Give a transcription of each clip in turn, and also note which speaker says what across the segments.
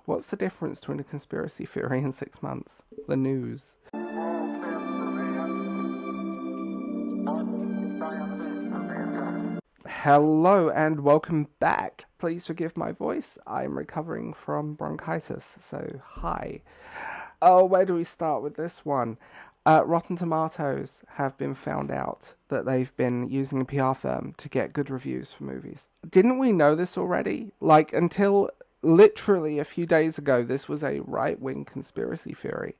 Speaker 1: What's the difference between a conspiracy theory and 6 months? The news. Hello and welcome back. Please forgive my voice. I'm recovering from bronchitis, so hi. Oh, where do we start with this one? Rotten Tomatoes have been found out that they've been using a PR firm to get good reviews for movies. Didn't we know this already? Like, until literally a few days ago, this was a right-wing conspiracy theory.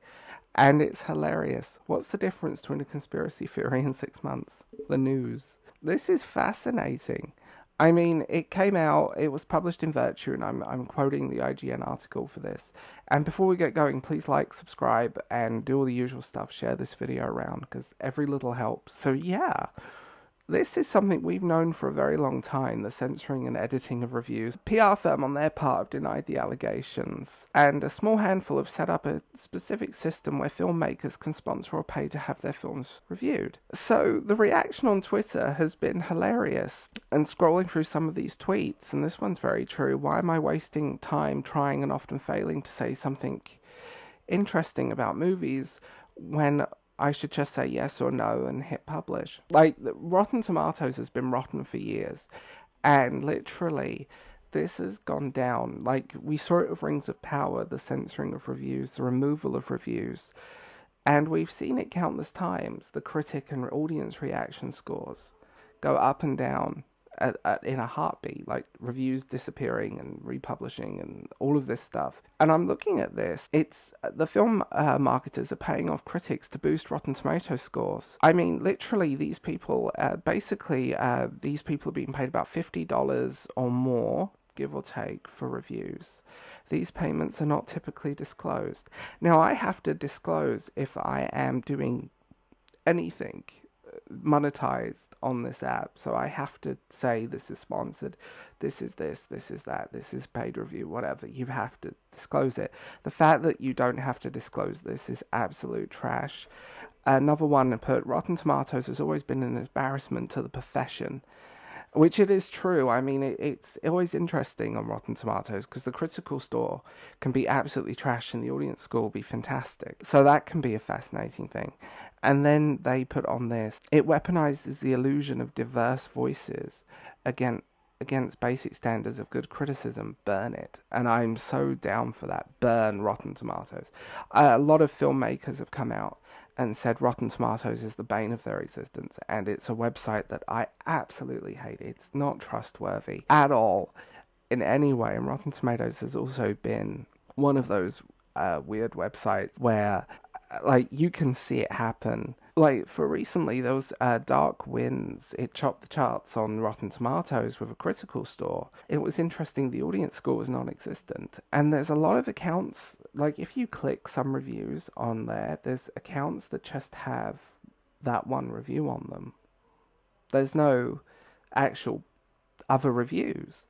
Speaker 1: And it's hilarious. What's the difference between a conspiracy theory and 6 months? The news. This is fascinating. I mean, it came out, it was published in Virtue, and I'm quoting the IGN article for this. And before we get going, please like, subscribe, and do all the usual stuff. Share this video around, because every little helps. So yeah, this is something we've known for a very long time, the censoring and editing of reviews. PR firm on their part have denied the allegations, and a small handful have set up a specific system where filmmakers can sponsor or pay to have their films reviewed. So the reaction on Twitter has been hilarious, and scrolling through some of these tweets, and this one's very true, why am I wasting time trying and often failing to say something interesting about movies when I should just say yes or no and hit publish? Like, Rotten Tomatoes has been rotten for years, and literally this has gone down. Like, we saw it with Rings of Power, the censoring of reviews, the removal of reviews, and we've seen it countless times. The critic and audience reaction scores go up and down in a heartbeat, like reviews disappearing and republishing and all of this stuff. And I'm looking at this, it's the film marketers are paying off critics to boost Rotten Tomatoes scores. I mean, literally, these people these people are being paid about $50 or more, give or take, for reviews. These payments are not typically disclosed. Now, I have to disclose if I am doing anything monetized on this app, so I have to say this is sponsored, this is this is that, this is paid review, whatever. You have to disclose it. The fact that you don't have to disclose this is absolute trash. Another one put, Rotten Tomatoes has always been an embarrassment to the profession. Which it is true. I mean, it's always interesting on Rotten Tomatoes because the critical score can be absolutely trash and the audience score will be fantastic. So that can be a fascinating thing. And then they put on this, it weaponizes the illusion of diverse voices against basic standards of good criticism. Burn it. And I'm so down for that. Burn Rotten Tomatoes. A lot of filmmakers have come out and said Rotten Tomatoes is the bane of their existence, and it's a website that I absolutely hate. It's not trustworthy at all in any way, and Rotten Tomatoes has also been one of those weird websites where like you can see it happen. Like, for recently, there was Dark Winds. It chopped the charts on Rotten Tomatoes with a critical score. It was interesting, the audience score was non-existent. And there's a lot of accounts, like if you click some reviews on there, there's accounts that just have that one review on them. There's no actual other reviews.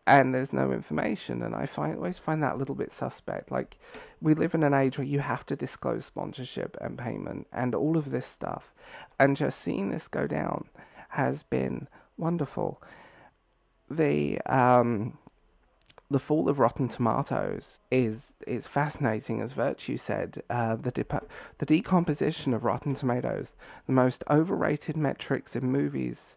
Speaker 1: And there's no information, and I always find that a little bit suspect. Like, we live in an age where you have to disclose sponsorship and payment and all of this stuff, and just seeing this go down has been wonderful. The fall of Rotten Tomatoes is fascinating, as Virtue said. The decomposition of Rotten Tomatoes, the most overrated metrics in movies.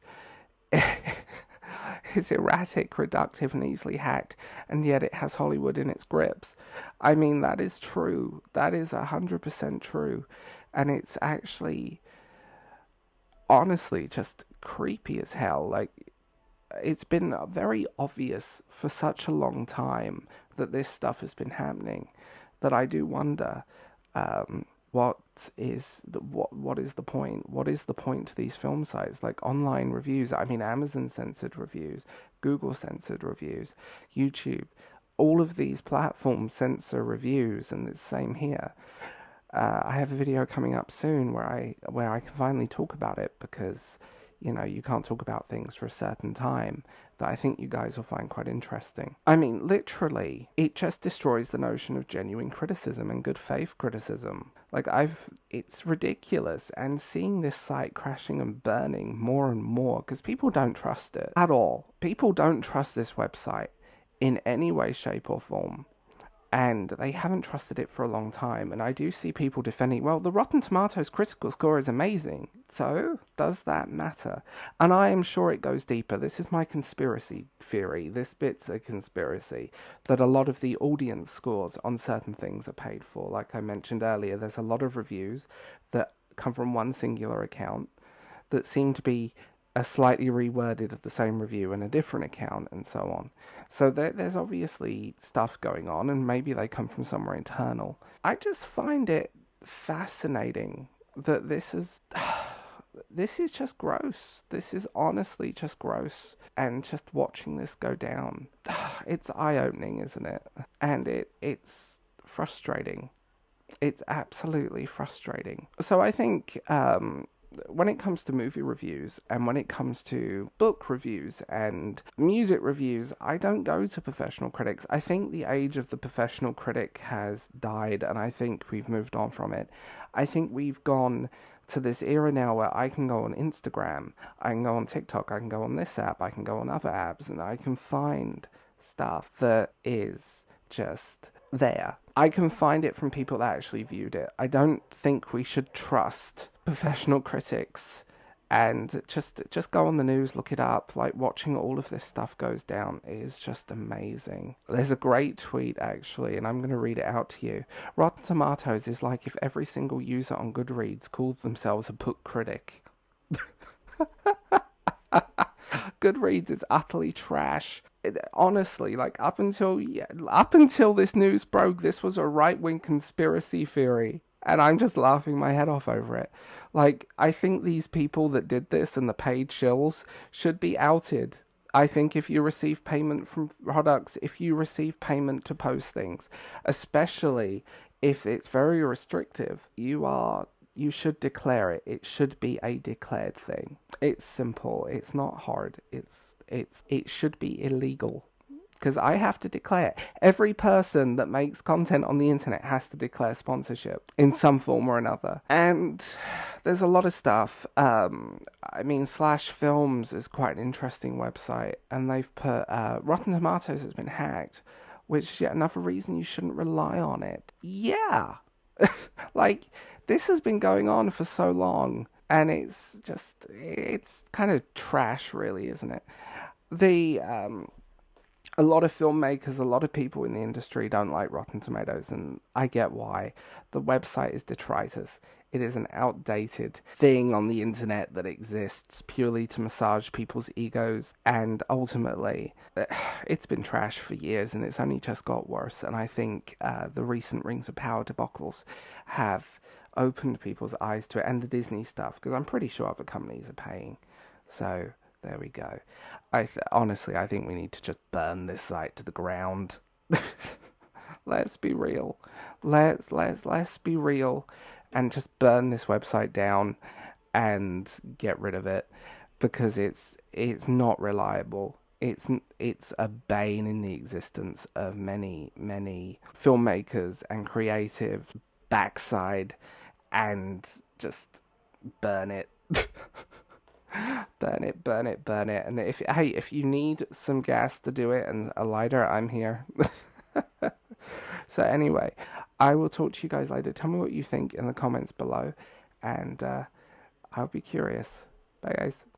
Speaker 1: Is erratic, reductive, and easily hacked, and yet it has Hollywood in its grips. I mean, that is true. That is 100% true. And it's actually, honestly, just creepy as hell. Like, it's been very obvious for such a long time that this stuff has been happening that I do wonder, what is the point? What is the point to these film sites? Like online reviews. I mean, Amazon censored reviews, Google censored reviews, YouTube. All of these platforms censor reviews, and it's the same here. I have a video coming up soon where I can finally talk about it, because you know, you can't talk about things for a certain time, that I think you guys will find quite interesting. I mean, literally, it just destroys the notion of genuine criticism and good faith criticism. Like, it's ridiculous, and seeing this site crashing and burning more and more, because people don't trust it at all. People don't trust this website in any way, shape, or form. and they haven't trusted it for a long time. And I do see people defending, well, the Rotten Tomatoes critical score is amazing. So, does that matter? And I am sure it goes deeper. This is my conspiracy theory. This bit's a conspiracy that a lot of the audience scores on certain things are paid for. Like I mentioned earlier, there's a lot of reviews that come from one singular account that seem to be a slightly reworded of the same review in a different account, and so on. So there's obviously stuff going on, and maybe they come from somewhere internal. I just find it fascinating that this is just gross. This is honestly just gross. And just watching this go down, it's eye-opening, isn't it? And it's frustrating. It's absolutely frustrating. So I think when it comes to movie reviews and when it comes to book reviews and music reviews, I don't go to professional critics. I think the age of the professional critic has died, and I think we've moved on from it. I think we've gone to this era now where I can go on Instagram, I can go on TikTok, I can go on this app, I can go on other apps, and I can find stuff that is just there. I can find it from people that actually viewed it. I don't think we should trust professional critics and just go on the news, look it up. Like, watching all of this stuff goes down is just amazing. There's a great tweet, actually, and I'm going to read it out to you. Rotten Tomatoes is like if every single user on Goodreads called themselves a book critic. Goodreads is utterly trash. Honestly, like, up until this news broke, this was a right-wing conspiracy theory, and I'm just laughing my head off over it. Like, I think these people that did this and the paid shills should be outed. I think if you receive payment from products, if you receive payment to post things, especially if it's very restrictive, you should declare it. It should be a declared thing. It's simple. It's not hard. It should be illegal. Because I have to declare. Every person that makes content on the internet has to declare sponsorship in some form or another. And there's a lot of stuff. Slash Films is quite an interesting website, and they've put Rotten Tomatoes has been hacked, which is yet another reason you shouldn't rely on it. Yeah. Like, this has been going on for so long, and it's kind of trash, really, isn't it? A lot of filmmakers, a lot of people in the industry don't like Rotten Tomatoes, and I get why. The website is detritus. It is an outdated thing on the internet that exists purely to massage people's egos, and ultimately, it's been trash for years, and it's only just got worse. And I think the recent Rings of Power debacles have opened people's eyes to it, and the Disney stuff, because I'm pretty sure other companies are paying. So there we go. Honestly, I think we need to just burn this site to the ground. Let's be real. Let's be real, and just burn this website down and get rid of it, because it's not reliable. It's a bane in the existence of many filmmakers and creative backside, and just burn it. Burn it. And if you need some gas to do it and a lighter, I'm here. So anyway, I will talk to you guys later. Tell me what you think in the comments below, and I'll be curious. Bye, guys.